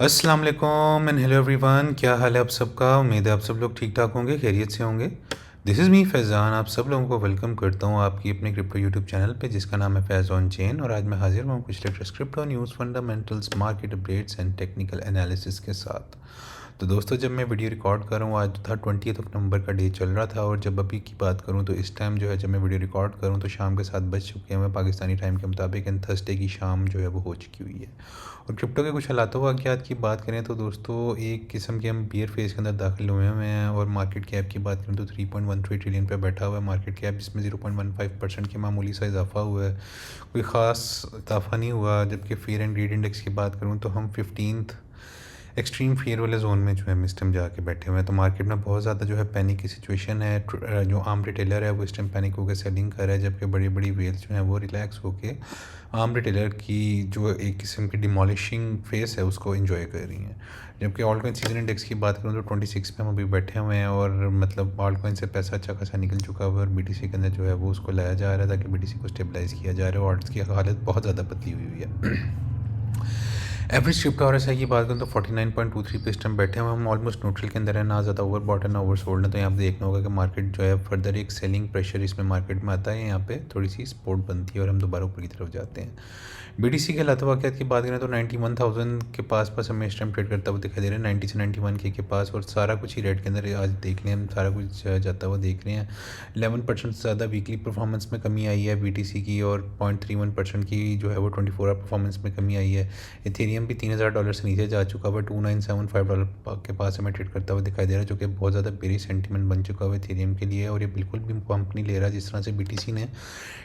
अस्सलाम वालेकुम and hello everyone, क्या हाल है आप सबका। उम्मीद है आप सब लोग ठीक ठाक होंगे, खैरियत से होंगे। दिस इज़ मी फैज़ान, आप सब लोगों को वेलकम करता हूँ आपकी अपने क्रिप्टो यूट्यूब चैनल पे जिसका नाम है फैज़ ऑन चेन। और आज मैं हाजिर हूँ कुछ latest crypto news, fundamentals, market updates and technical analysis के साथ। तो दोस्तों, जब मैं वीडियो रिकॉर्ड कर रहा हूँ, आज था 20 नवंबर का डे चल रहा था। और जब अभी की बात करूँ तो इस टाइम जो है, जब मैं वीडियो रिकॉर्ड करूँ तो शाम के 7 बज चुके हैं पाकिस्तानी टाइम के मुताबिक। एंड थर्सडे की शाम जो है वो हो चुकी हुई है। और क्रिप्टो के कुछ हालातों वाक़यात की बात करें तो दोस्तों, एक किस्म के हम बियर फेज़ के अंदर दाखिल हुए हैं। और मार्केट कैप की बात करें तो 3.13 ट्रिलियन पे बैठा हुआ है मार्केट कैप, जिसमें 0.15% की मामूली सा इजाफा हुआ है। कोई ख़ास इजाफा नहीं हुआ। जबकि फेयर एंड ग्रीड इंडेक्स की बात करूँ तो हम 15th एक्सट्रीम फियर वाले जोन में जो है हम इस टाइम जाके बैठे हुए हैं। तो मार्केट में बहुत ज़्यादा जो है पैनिक की सिचुएशन है। जो आम रिटेलर है वो इस टाइम पैनिक होकर सेलिंग कर रहा है, जबकि बड़ी बड़ी वेल्स जो हैं वो रिलैक्स होकर आम रिटेलर की जो एक किस्म की डिमोलिशिंग फेस है उसको एंजॉय कर रही हैं। जबकि ऑल कॉइन सीजन इंडेक्स की बात करूँ तो 26 पे हम अभी बैठे हुए हैं। और मतलब ऑल कॉइन से पैसा अच्छा खासा निकल चुका हुआ है। और BTC के अंदर जो है वो उसको लाया जा रहा है ताकि BTC को स्टेबलाइज़ किया जा रहा है। और ऑल्ट्स की हालत बहुत ज़्यादा पतली हुई है। एवरेज क्रिप्टो RSI की बात करें तो 49.23 पे इस टाइम बैठे हुए हम ऑलमोस्ट न्यूट्रल के अंदर है, ना ज़्यादा ओवर बॉट है ना ओवर सोल्ड है। तो यहाँ पे देखना होगा कि मार्केट जो है फर्दर एक सेलिंग प्रेशर इसमें मार्केट में आता है, यहाँ पे थोड़ी सी सपोर्ट बनती है और हम दोबारा ऊपर की तरफ जाते हैं। BTC के हालात वाक़यात की बात करें तो 91,000 के पास हमें इस टाइम ट्रेड करता हुआ दिखाई दे रहा है, 90 से 91 के पास। और सारा कुछ ही रेट के अंदर आज देख लें हम, सारा कुछ जाता हुआ देख रहे हैं। 11% से ज़्यादा वीकली परफॉर्मेंस में कमी आई है BTC की, और 0.31% की जो है वो 24 आवर परफॉर्मेंस में कमी आई है। इथेरियम भी $3,000 से नीचे जा चुका हुआ, $2,975 के पास हमें ट्रेड करता हुआ दिखाई दे रहा है, जो कि बहुत ज़्यादा बेरिश सेंटीमेंट बन चुका हुआ है इथेरियम के लिए। और ये बिल्कुल भी पंप नहीं ले रहा जिस तरह से BTC ने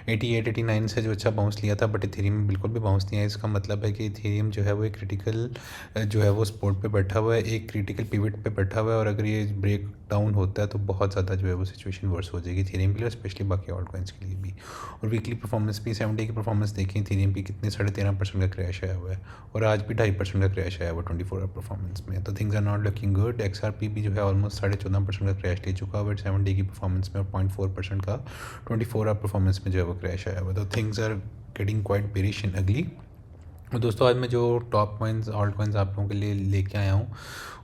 88-89 से जो अच्छा बाउंस लिया था, बट इथेरियम में बिल्कुल भी बाउंस नहीं आया। इसका मतलब है कि इथेरियम जो है वो एक क्रिटिकल जो है वो सपोर्ट पे बैठा हुआ है, एक क्रिटिकल पिवट पे बैठा हुआ है। और अगर ये ब्रेक डाउन होता है तो बहुत ज़्यादा जो है वो सिचुएशन वर्स हो जाएगी इथेरियम के लिए, स्पेशली बाकी ऑल्ट कॉइन्स के लिए भी। और वीकली परफॉर्मेंस भी 7 डे की परफॉर्मेंस देखें इथेरियम की, कितने 13.5% का क्रैश आया हुआ है। और आज भी 2.5% का क्रैश आया हुआ 24 आवर परफॉर्मेंस में। तो things are not looking good. XRP भी जो है ऑलमोस्ट 14.5% का क्रैश ले चुका हुआ है 7 डे की परफॉर्मेंस में, और 0.4% का 24 आवर परफॉर्मेंस में जो है वो क्रैश आया हुआ है। तो things are getting quite bearish and ugly. और दोस्तों, आज मैं जो टॉप कॉइन्स ऑल्ट कॉइन्स आप लोगों के लिए लेके आया हूँ,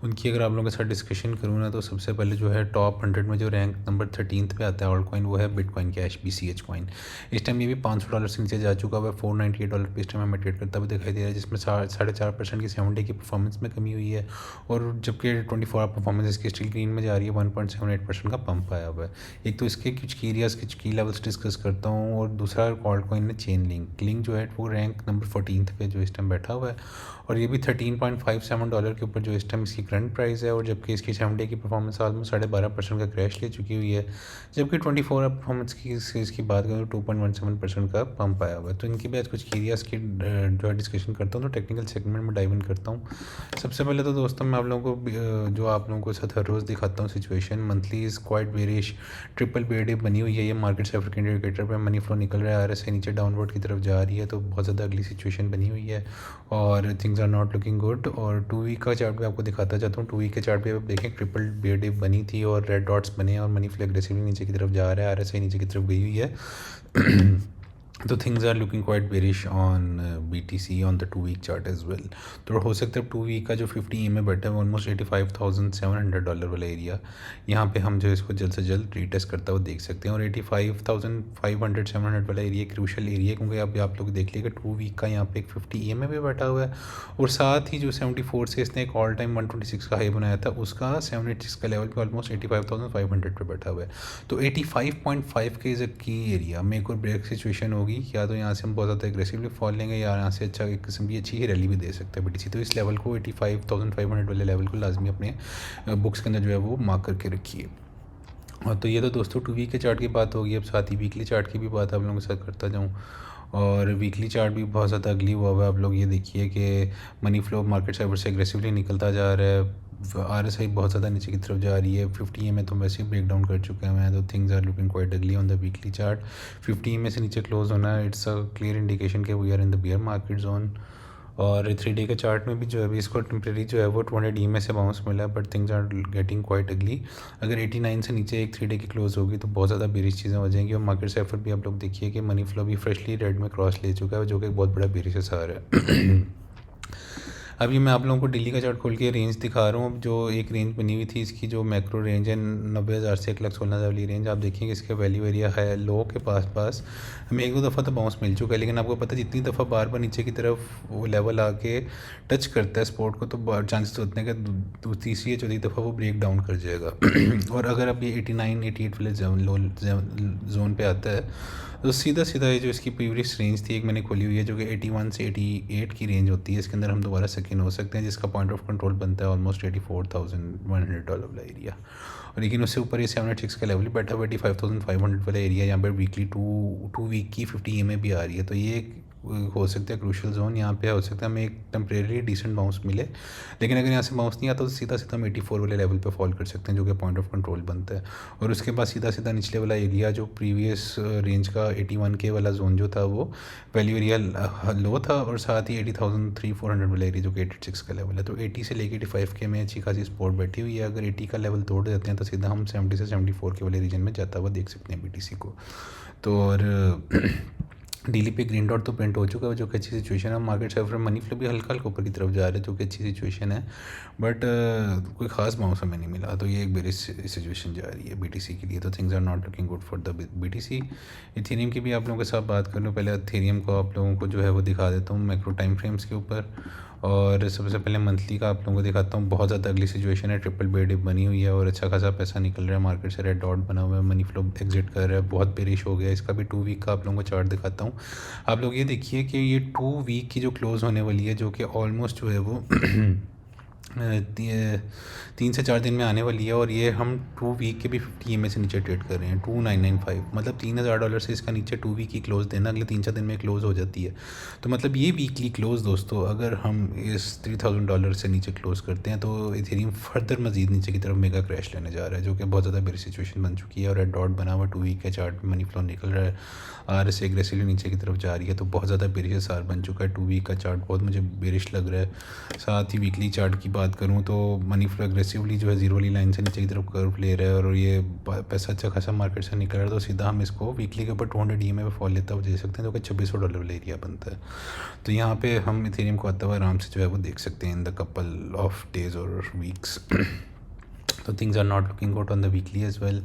उनकी अगर आप लोगों के साथ डिस्कशन करूँ ना, तो सबसे पहले जो है टॉप 100 में जो रैंक नंबर 13 पे आता है ऑल्ट कॉइन, वो है बिटकॉइन कैश BCH कॉइन। इस टाइम ये भी $500 से नीचे जा चुका हुआ है, $498 पे इस टाइम हमें ट्रेड करता हुआ दिखाई दे रहा है, जिसमें 4.5% की 7 डे की परफॉर्मेंस में कमी हुई है। और जबकि 24 आवर परफॉर्मेंस इसकी स्टिल ग्रीन में जा रही है, 1.78% का पंप आया हुआ है। एक तो इसके कुछ की एरियाज़ कुछ की लेवल्स डिस्कस करता हूँ, और दूसरा ऑल्ट कॉइन में चेन लिंक जो है वो रैंक नंबर 14 पे जो इस टाइम बैठा हुआ है। और ये भी $13.57 के ऊपर जो इस टाइम इसकी करंट प्राइस है। और जबकि इसकी 7 डे की परफॉर्मेंस ऑलमोस्ट 12.5% का क्रैश ले चुकी हुई है। जबकि 24 आवर परफॉर्मेंस की इसकी बात करें तो 2.17% का पंप आया हुआ है। तो इनकी भी आज कुछ एरियाज़ की जो है डिस्कशन करता हूँ, तो टेक्निकल सेगमेंट में डाइव इन करता हूँ। सबसे पहले तो दोस्तों, मैं आप लोगों को जो आप लोगों को साथ हर रोज़ दिखाता हूँ situation. Monthly is quite bearish, triple bear बनी हुई है। ये मार्केट से अफ्रीकन इंडिकेटर पर मनी फ्लो निकल रहा है, RSI नीचे डाउनवर्ड की तरफ जा रही है, तो बहुत ज़्यादा अगली सिचुएशन बनी हुई है और things are not looking good. और 2 वीक का चार्ट भी आपको दिखाता जाता हूँ। 2 वीक के चार्ट पे आप देखें, ट्रिपल बेयर डे बनी थी और रेड डॉट्स बने, और मनी फ्लो एग्रेसिवली नीचे की तरफ जा रहा है, RSI नीचे की तरफ गई हुई है। तो things are looking quite bearish on BTC on the 2 week chart as well. तो हो सकता है 2 वीक का जो 50 में बैठा है ऑलमोस्ट $85,700 वाला एरिया, यहाँ पे हम जो इसको जल्द से जल्द रीटेस्ट करता हुआ देख सकते हैं। और 85,500-700 वाला एरिया क्रूशल एरिया, क्योंकि अभी आप लोग देख लीजिएगा 2 वीक का यहाँ पे एक 50 में भी बैठा हुआ है। और साथ ही जो 74 से इसने एक ऑल टाइम 126 का हाई बनाया था, उसका 786 का लेवल पे ऑलमोस्ट 85,500 पे बैठा हुआ है। तो 85.5 के इज़ अ की एरिया में एक और ब्रेक सिचुएशन होगी, या तो यहाँ से हम बहुत ज़्यादा एग्रेसिवली फॉल लेंगे, या यहाँ से अच्छा एक किस्म की अच्छी ही रैली भी दे सकते हैं BTC। तो इस लेवल को 85,500 वाले लेवल को लाजमी अपने बुक्स के अंदर जो है वो मार्क करके रखिए। और तो ये तो दोस्तों 2 वीक के चार्ट की बात होगी। अब साथ ही वीकली चार्ट की भी बात आप लोगों के साथ करता जाऊँ। और वीकली चार्ट भी बहुत ज़्यादा अगली हुआ हुआ है। आप लोग ये देखिए कि मनी फ्लो मार्केट साइबर से एग्रेसिवली निकलता जा रहा है। RSI बहुत ज़्यादा नीचे की तरफ जा रही है। 50 में तो वैसे ही ब्रेक डाउन कर चुके हैं। तो things are looking quite ugly on the weekly chart. 50 में से नीचे क्लोज होना, इट्स अ क्लियर इंडिकेशन कि we are in the bear market zone. और 3 डे के चार्ट में भी जो है अभी इसको टेम्प्रेरी जो है वो 200 में से बाउंस मिला है, but things are getting quite ugly. अगर 89 से नीचे एक 3 डे की क्लोज होगी तो बहुत ज़्यादा बेरिश चीज़ें हो जाएंगी। और मार्केट से एफर्ट भी आप लोग देखिए कि मनी फ्लो भी फ्रेशली रेड में क्रॉस ले चुका है, जो कि एक बहुत बड़ा बेरिश असर है। अब ये मैं आप लोगों को डेली का चार्ट खोल के रेंज दिखा रहा हूँ। जो एक रेंज बनी हुई थी इसकी, जो मैक्रो रेंज है 90,000 से 1,16,000 वाली रेंज, आप देखेंगे इसका वैल्यू एरिया है लो के पास हमें एक दो दफ़ा तो बाउंस मिल चुका है। लेकिन आपको पता है जितनी दफ़ा बार बार नीचे की तरफ वो लेवल आके टच करता है स्पोर्ट को, तो चांसेस होते हैं कि तीसरी या चौथी दफ़ा वो ब्रेक डाउन कर जाएगा। और अगर अब ये 89 88 वाले जोन पे आता है तो सीधा सीधा ये जो इसकी प्रीवियस रेंज थी एक मैंने खोली हुई है, जो कि 81 से 88 की रेंज होती है, इसके अंदर हम दोबारा सेकंड हो सकते हैं, जिसका पॉइंट ऑफ कंट्रोल बनता है ऑलमोस्ट $84,100 वाला एरिया। और लेकिन उससे ऊपर ये 706 का लेवल भी बैठा हुआ, 85,500 वाला एरिया। यहाँ पर वीकली टू वीक की 50 EMA भी आ रही है, तो ये हो सकता है क्रूशल जोन यहाँ पे हो सकता है हमें एक टेम्परेरी डिसेंट बाउंस मिले। लेकिन अगर यहाँ से बाउंस नहीं आता तो सीधा सीधा हम 84 वाले लेवल पे फॉल कर सकते हैं, जो कि पॉइंट ऑफ कंट्रोल बनता है। और उसके बाद सीधा सीधा निचले वाला एरिया जो प्रीवियस रेंज का 81 के वाला जोन जो था वो वैल्यू एरिया लो था, और साथ ही 80,400 वाला एरिया जो कि 86 का लेवल है। तो 80 से लेके 85 के में अच्छी खासी सपोर्ट बैठी हुई है। अगर 80 का लेवल तोड़ देते हैं तो सीधा हम 70 से 74 के वाले रीजन में जाता हुआ देख सकते हैं BTC को। तो और डेली पे ग्रीन डॉट तो प्रिंट हो चुका है, जो कि अच्छी सिचुएशन है। मार्केट सेफर मनी फ्लो भी हल्का हल्का ऊपर की तरफ जा रहा है, जो कि अच्छी सिचुएशन है। बट कोई खास बाउंस हमें नहीं मिला, तो ये एक बेरिश सिचुएशन जा रही है BTC के लिए। तो things are not looking good for the BTC। Ethereum की भी आप लोगों के साथ बात कर लूँ। पहले इथेरियम को आप लोगों को जो है वो दिखा देता हूँ मैक्रो टाइम फ्रेम्स के ऊपर, और सबसे पहले मंथली का आप लोगों को दिखाता हूँ। बहुत ज़्यादा अगली सिचुएशन है, ट्रिपल बी डिप बनी हुई है और अच्छा खासा पैसा निकल रहा है मार्केट से। रेड डॉट बना हुआ है, मनी फ्लो एग्जिट कर रहा है, बहुत बेरिश हो गया। इसका भी 2 वीक का आप लोगों को चार्ट दिखाता हूँ। आप लोग ये देखिए कि ये 2 वीक की जो क्लोज़ होने वाली है, जो कि ऑलमोस्ट जो है वो 3 से 4 दिन में आने वाली है। और ये हम 2 वीक के भी 50 EMA से नीचे ट्रेड कर रहे हैं, 2995, मतलब $3,000 से इसका नीचे 2 वीक की क्लोज देना, अगले 3-4 दिन में क्लोज़ हो जाती है। तो मतलब ये वीकली क्लोज दोस्तों, अगर हम इस $3,000 से नीचे क्लोज़ करते हैं तो इथेरियम फर्दर मजीद नीचे की तरफ मेगा क्रैश लेने जा रहा है, जो कि बहुत ज़्यादा बेरी सिचुएशन बन चुकी है। और रेड डॉट बना हुआ 2 वीक के चार्ट में मनी फ्लो निकल रहा है, RSI एग्रेसिवली नीचे की तरफ जा रही है, तो बहुत ज़्यादा बेरिश सार बन चुका है। 2 वीक का चार्ट बहुत मुझे बेरिश लग रहा है। साथ ही वीकली चार्ट की बात करूँ तो मनी फ्लो एग्रेसिवली जो है जीरो वाली लाइन से नीचे की तरफ कर्व ले रहा है, और ये पैसा अच्छा खासा मार्केट से निकल रहा है। तो सीधा हम इसको वीकली के ऊपर 200 EMA पे फॉल लेता हुआ दे सकते हैं, तो कि $2,600 वाला एरिया बनता है। तो यहाँ पे हम इथेरियम को आता हुआ आराम से जो है वो देख सकते हैं in the couple of days और वीक्स। तो things are not looking good on the weekly as well.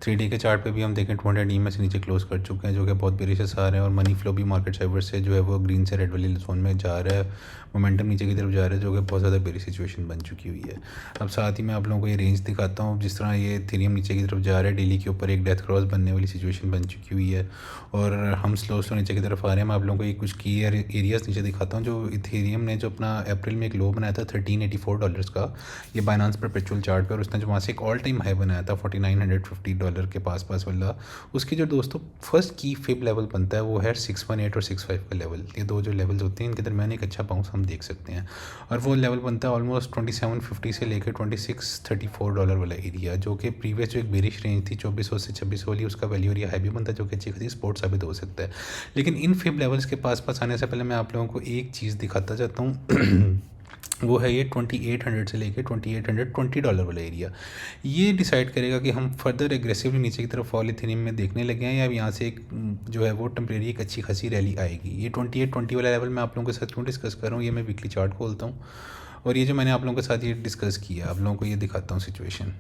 3 day के चार्ट पे भी हम देखें 200 EMA से नीचे क्लोज कर चुके हैं, जो कि बहुत बेरिश आ रहे हैं। और मनी फ्लो भी मार्केट साइवर से जो है वो ग्रीन से रेड वाली जोन में जा रहा है, मोमेंटम नीचे की तरफ जा रहा है, जो कि बहुत ज़्यादा बेरिश सिचुएशन बन चुकी हुई है। अब साथ ही मैं आप लोगों को ये रेंज दिखाता हूँ। जिस तरह ये इथेरियम नीचे की तरफ जा रहा है, डेली के ऊपर एक डेथ क्रॉस बनने वाली सिचुएशन बन चुकी हुई है, और हम स्लो नीचे की तरफ आ रहे हैं। मैं आप लोगों को ये कुछ की एरियाज़ नीचे दिखाता हूँ। जो इथेरियम ने जो अपना अप्रैल में एक लो बनाया था $1384 का, ये बाइनेंस परपेचुअल चार्ट पर, उसने जो वहाँ से एक ऑल टाइम हाई बनाया था $4,950 के पास वाला, उसकी जो दोस्तों फर्स्ट की फिब लेवल बनता है वो है 618 और 65 का लेवल। ये दो जो लेवल्स होते हैं इनके दरमियान एक अच्छा बाउंस हम देख सकते हैं, और वो लेवल बनता है ऑलमोस्ट 2750 से लेकर $2634 वाला एरिया, जो कि प्रीवियस जो एक बेरिश रेंज थी 2400 से 2600 वाली, उसका वैल्यू एरिया हाई भी बनता है, जो कि अच्छी खासी सपोर्ट साबित हो सकता है। लेकिन इन फिब लेवल्स के पास आने से पहले मैं आप लोगों को एक चीज़ दिखाता चाहता हूँ वो है ये 2800 से लेकर $2820 वाला एरिया। ये डिसाइड करेगा कि हम फर्दर एग्रेसिवली नीचे की तरफ फॉल इथेरियम में देखने लगे हैं, या यहाँ से एक जो है वो टेम्परेरी एक अच्छी खासी रैली आएगी। ये 2820 वाला लेवल मैं आप लोगों के साथ क्यों डिस्कस कर रहा हूँ, ये मैं वीकली चार्ट खोलता हूँ, और ये जो मैंने आप लोगों के साथ ये डिस्कस किया, आप लोगों को ये दिखाता हूँ सिचुएशन।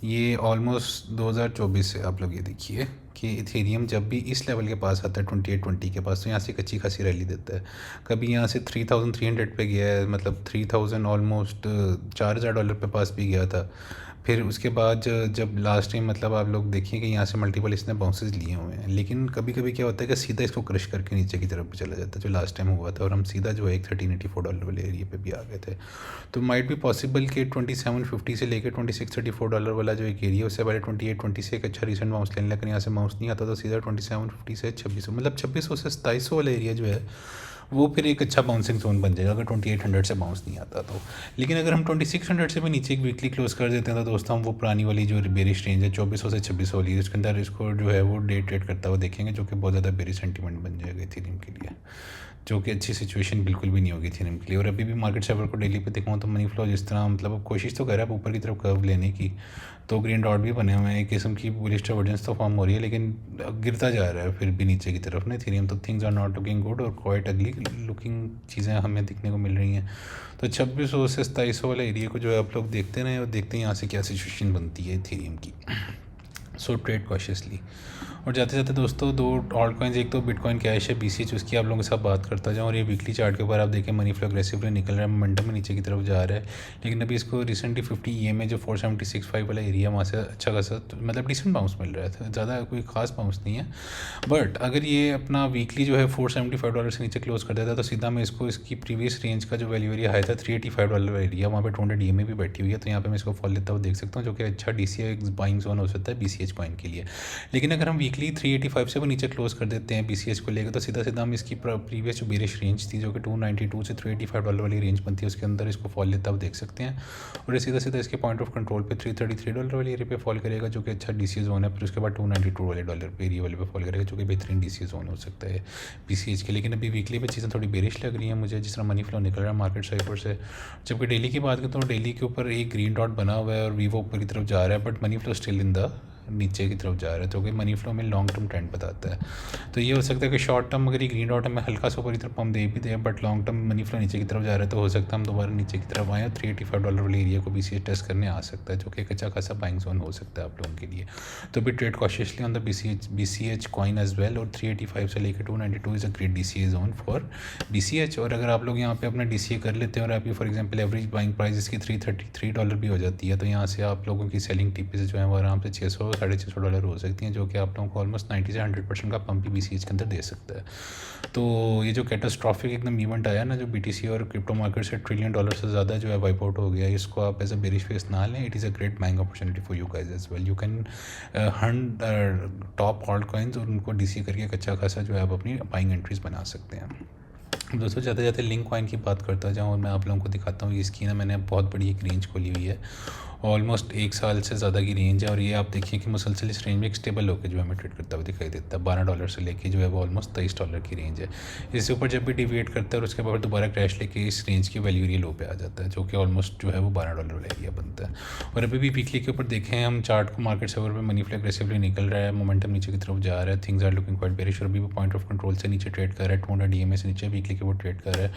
ये ऑलमोस्ट 2024 से आप लोग ये देखिए कि इथेरियम जब भी इस लेवल के पास आता है 2820 के पास, तो यहाँ से एक अच्छी खासी रैली देता है। कभी यहाँ से 3300 पे गया है, मतलब 3000 ऑलमोस्ट $4,000 पे पास भी गया था। फिर उसके बाद जब लास्ट टाइम मतलब आप लोग देखिए कि यहाँ से मल्टीपल इसने बाउंसेस लिए हुए हैं, लेकिन कभी कभी क्या होता है कि सीधा इसको क्रश करके नीचे की तरफ भी चला जाता है, जो लास्ट टाइम हुआ था, और हम सीधा जो है एक $1384 वाले एरिया पे भी आ गए थे। तो माइट भी पॉसिबल कि 2750 से लेकर $2634 वाला जो एक एरिया, उससे पहले 2820 से एक अच्छा रिसेंट बाउंस लेने, लेकिन यहाँ से बाउंस नहीं आता, तो सीधा 2750 से 2600, मतलब 2600 से 2700 वाला एरिया जो है वो फिर एक अच्छा बाउंसिंग जोन बन जाएगा अगर 2800 से बाउंस नहीं आता तो। लेकिन अगर हम 2600 से भी नीचे एक वीकली क्लोज कर देते हैं तो दोस्तों हम वो पुरानी वाली जो बेरिश रेंज है 2400 से 2600 वाली, उसके अंदर इसको जो है वो डे ट्रेड करता हुआ देखेंगे, जो कि बहुत ज़्यादा बेरिश सेंटीमेंट बन जाएगा इथेरियम के लिए। जो कि अच्छी सिचुएशन बिल्कुल भी नहीं होगी इथेरियम के लिए। और अभी भी मार्केट सर्वर को डेली पे दिखाऊँ तो मनी फ्लो जिस तरह मतलब अब कोशिश तो कर रहा है ऊपर की तरफ कर्व लेने की, तो ग्रीन डॉट भी बने हुए हैं, एक किस्म की बुलिश डाइवर्जेंस तो फॉर्म हो रही है, लेकिन गिरता जा रहा है फिर भी नीचे की तरफ ना इथेरियम। तो things are not looking good और क्वाइट अगली लुकिंग चीज़ें हमें दिखने को मिल रही हैं। तो 2600 से 2700 वाला एरिया को जो है आप लोग देखते रहें और देखते हैं यहाँ से क्या सिचुएशन बनती है इथेरियम की। So trade cautiously. और जाते जाते दोस्तों दो ऑल्ट कॉइन्स, एक तो बिटकॉइन कैश है BCH, उसकी आप लोगों के साथ बात करता जाऊँ। और ये वीकली चार्ट के ऊपर आप देखें मनी फ्लो अग्रेसिवली निकल रहा है, मोमेंटम में नीचे की तरफ जा रहा है, लेकिन अभी इसको रिसेंटली 50 EM जो 476.5 वाला एरिया वहाँ से अच्छा खासा मतलब डिसेंट बाउंस मिल रहा है, ज़्यादा कोई खास बाउंस नहीं है। बट अगर ये अपना वीकली जो है $475 से नीचे क्लोज कर देता है तो सीधा मैं इसको इसकी प्रीवियस रेंज का जो वैल्यू एरिया हाई था $385 एरिया, वहाँ पे 200 EMA भी बैठी हुई है, तो यहाँ पे मैं इसको फॉल लेता हुआ देख सकता हूँ, जो कि अच्छा DCA बाइंग जोन हो सकता है BCH कॉइन के लिए। लेकिन अगर हम वीकली 385 से वो नीचे क्लोज कर देते हैं BCH को लेकर, तो सीधा सीधा हम इसकी प्रीवियस जो बेरिश रेंज थी जो कि 292 से $385 वाली रेंज बनती है, उसके अंदर इसको फॉल लेता हुआ देख सकते हैं। और ये सीधा सीधा इसके पॉइंट ऑफ कंट्रोल पे $333 वाले एरिया पे फॉल करेगा, जो कि अच्छा DCA जोन है। फिर उसके बाद $292 वाले डॉलर पे एरिया वाले पे फॉल करेगा, जो कि बेहतरीन DCA जोन हो सकता है BCH के। लेकिन अभी वीकली पे चीज़ें थोड़ी बेरिश लग रही हैं मुझे, जिस तरह मनी फ्लो निकल रहा है मार्केट साइड से। जबकि डेली की बात करें तो डेली के ऊपर एक ग्रीन डॉट बना हुआ है और वीवो ऊपर की तरफ जा रहा है, but money flow still in the नीचे की तरफ जा रहा है, जो कि मनी फ्लो में लॉन्ग टर्म ट्रेंड बताता है। तो ये हो सकता है कि शॉर्ट टर्म अगर ये ग्रीन डॉट हमें हल्का सा ऊपर की तरफ हम दे भी दें, but long term money flow नीचे की तरफ जा रहा है, तो हो सकता है हम दोबारा नीचे की तरफ आएँ और $385 वाले एरिया को BCH टेस्ट करने आ सकता है, जो कि एक अच्छा खासा बाइंग जोन हो सकता है आप लोगों के लिए। तो भी trade cautiously on the BCH coin as well. और 385 से लेकर 292 is a great DCA zone for BCH। और अगर आप लोग यहाँ पे अपना DCA कर लेते हैं और आपकी for example average buying price इसकी $333 भी हो जाती है, तो यहाँ से आप लोगों की सेलिंग टीपी जो है वो आराम से $600-650 हो सकती हैं, जो कि आप लोगों को ऑलमोस्ट 90 से 100% का पंप भी BCH के अंदर दे सकता है। तो ये जो कैटास्ट्रॉफिक एकदम इवेंट आया ना, जो BTC और क्रिप्टो मार्केट से $1 ट्रिलियन से ज़्यादा जो है वाइप आउट हो गया, इसको आप एज अ बेरिश फेस ना लें। It is a great buying opportunity for you guys as well. You can hunt top altcoins और उनको DCA करके एक अच्छा खासा जो है आप अपनी बाइंग एंट्रीज बना सकते हैं। दोस्तों जाते जाते लिंक कॉइन की बात करता जाऊँ और मैं आप लोगों को दिखाता हूँ। इसकी ना मैंने बहुत बड़ी एक रेंज खोली हुई है, ऑलमोस्ट 1 साल से ज़्यादा की रेंज है, और ये आप देखिए कि मुसलसल इस रेंज में एक स्टेबल होकर जो हमें ट्रेड करता हुआ दिखाई देता है। $12 से लेके जो है वो ऑलमोस्ट $23 की रेंज है। इससे ऊपर जब भी डिविएट करता है और उसके बाद दोबारा क्रैश लेके इस रेंज की वैल्यू एरिया लो पे आ जाता है, जो कि ऑलमोस्ट जो है वो $12 वाला एरिया बनता है। और अभी भी वीकली के ऊपर देखें हम चार्ट को, मार्केट सर्वर पे मनी फ्लो एग्रेसिवली निकल रहा है, मोमेंटम नीचे की तरफ जा रहा है, things are looking quite bearish. और अभी वो पॉइंट ऑफ कंट्रोल से नीचे ट्रेड कर रहा है, 200 EMA से नीचे वीकली के ऊपर ट्रेड कर रहा है,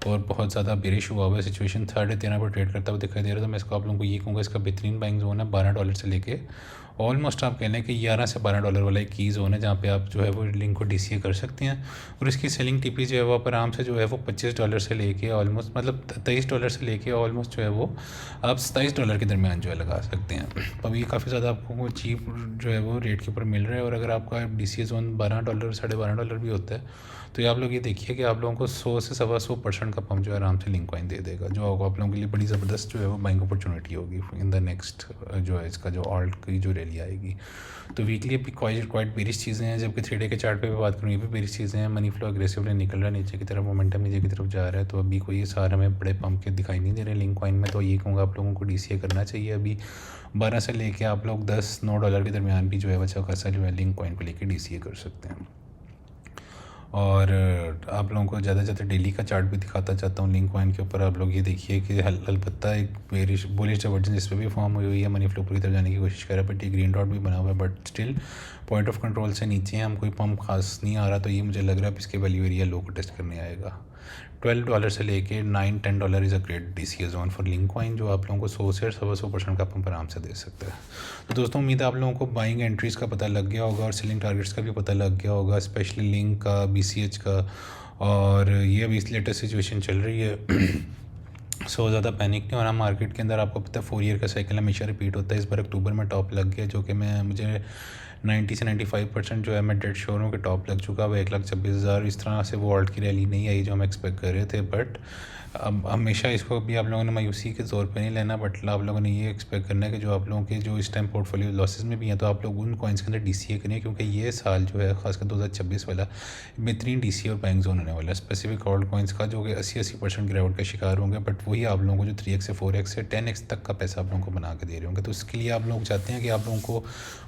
और बहुत ज़्यादा बेरिश हुआ हुआ है सिचुएशन। 13.5 पर ट्रेड करता हुआ दिखाई दे रहा है। तो मैं इसको आप लोगों को ये कहूँगा इसका बेहतरीन बाइंग जोन है $12 से लेके ऑलमोस्ट आप कह लें कि $11 से $12 वाला एक की जोन है, जहाँ पे आप जो है वो लिंक को DCA कर सकते हैं। और इसकी सेलिंग टीपी जो है वो आराम से जो है वो $25 से लेके ऑलमोस्ट मतलब $23 से लेके ऑलमोस्ट जो है वो आप $27 के दरमियान जो है लगा सकते हैं। तो अभी काफ़ी ज़्यादा आपको चीप जो है वो रेट के ऊपर मिल रहा है। और अगर आपका DCA जोन $12 $12.5 भी होता है, तो ये आप लोग ये देखिए कि आप लोगों को 100 से 125% का पंप जो है आराम से लिंक कॉइन दे देगा, जो आप लोगों के लिए बड़ी ज़बरदस्त जो है वो बाइंग अपॉर्चुनिटी होगी इन द नेक्स्ट जो है इसका जो ऑल्ट की जो रैली आएगी। तो वीकली अभी क्वाइट बेरिश चीज़ें हैं, जबकि 3 डे के चार्ट पे भी बात करूँ ये भी बेरिश चीज़ें हैं। मनी फ्लो अग्रेसिवली निकल रहा है नीचे की तरफ, मोमेंटम नीचे की तरफ जा रहा है, तो अभी कोई ये सारे हमें बड़े पंप के दिखाई नहीं दे रहे लिंक कॉइन में। तो ये कहूँगा आप लोगों को DCA करना चाहिए अभी 12 से लेके आप लोग 10-9 डॉलर के दरमियान भी जो है अच्छा खासा जो है लिंक कॉइन को लेकर DCA कर सकते हैं। और आप लोगों को ज़्यादा से ज़्यादा डेली का चार्ट भी दिखाता चाहता हूँ लिंक कॉइन के ऊपर। आप लोग ये देखिए कि अलबत्ता एक बेरिश बुलिश डाइवर्जेंस इस पर भी फॉर्म हुई है, मनी फ्लो पूरी तरफ जाने की कोशिश कर रहा है, बट ये ग्रीन डॉट भी बना हुआ है, but still point of control से नीचे हम कोई पंप खास नहीं आ रहा। तो ये मुझे लग रहा है इसके वैल्यू एरिया लो को टेस्ट करने आएगा। $12 से लेके $9-10 is a great DCA zone for link coin, जो आप लोगों को 100 से 125% का पंप आराम से दे सकता है। तो दोस्तों उम्मीद है आप लोगों को बाइंग एंट्रीज़ का पता लग गया होगा और सेलिंग टारगेट्स का भी पता लग गया होगा, स्पेशली लिंक का, BCH का। और ये अभी इस लेटेस्ट सिचुएशन चल रही है। सो ज़्यादा पैनिक नहीं होना मार्केट के अंदर। आपको पता है 4 ईयर का साइकिल हमेशा रिपीट होता है। इस बार अक्टूबर में टॉप लग गया, जो कि मुझे 90 से 95% जो है मैं डेड श्योर हूँ कि टॉप लग चुका है। 1,26,000 इस तरह से वो ऑल्ट की रैली नहीं आई जो हम एक्सपेक्ट कर रहे थे। बट अब हमेशा इसको भी आप लोगों ने मायूसी के तौर पे नहीं लेना, बट आप लोगों ने ये एक्सपेक्ट करना है कि जो आप लोगों के जो इस टाइम पोर्टफोलियो लॉसेस में भी हैं, तो आप लोग उन कॉइन्स के अंदर DCA करें, क्योंकि ये साल जो है खासकर 2026 वाला बेहतरीन DCA और बाइंग जोन होने वाला है। स्पेसिफिक ऑल्ट कॉइन्स का जो कि 80% गिरावट का शिकार होंगे, बट वही आप लोगों को जो 3x से 4x से 10x तक का पैसा आप लोगों को बना के दे रहे होंगे। तो उसके लिए आप लोग चाहते हैं कि आप लोगों को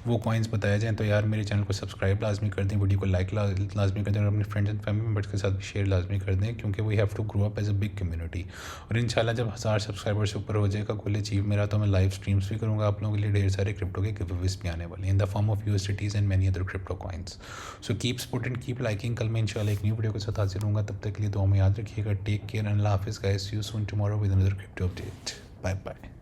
वो कॉइन्स बताया जाएँ तो यार मेरे चैनल को सब्सक्राइब लाजमी कर दें, वीडियो को लाइक लाजमी कर दें और अपने फ्रेंड्स एंड फैमिली मेम्बर्स के साथ भी शेयर लाजमी कर दें, क्योंकि we have to grow up as a big community. और इंशाल्लाह जब 1000 सब्सक्राइबर से ऊपर हो जाएगा गोल अचीव मेरा, तो मैं लाइव स्ट्रीम्स भी करूँगा आप लोगों के लिए, ढेर सारे क्रिप्टो के गिवअवेज भी आने वाले हैं in the form of USDTs and many other crypto coins. So keep supporting, keep liking. कल मैं इंशाल्लाह एक न्यू वीडियो के साथ हाजिर होऊंगा, तब तक के लिए दुआ में याद रखिएगा। टेक केयर, अल्लाह हाफिज़ guys, see you soon tomorrow with another crypto update. Bye bye.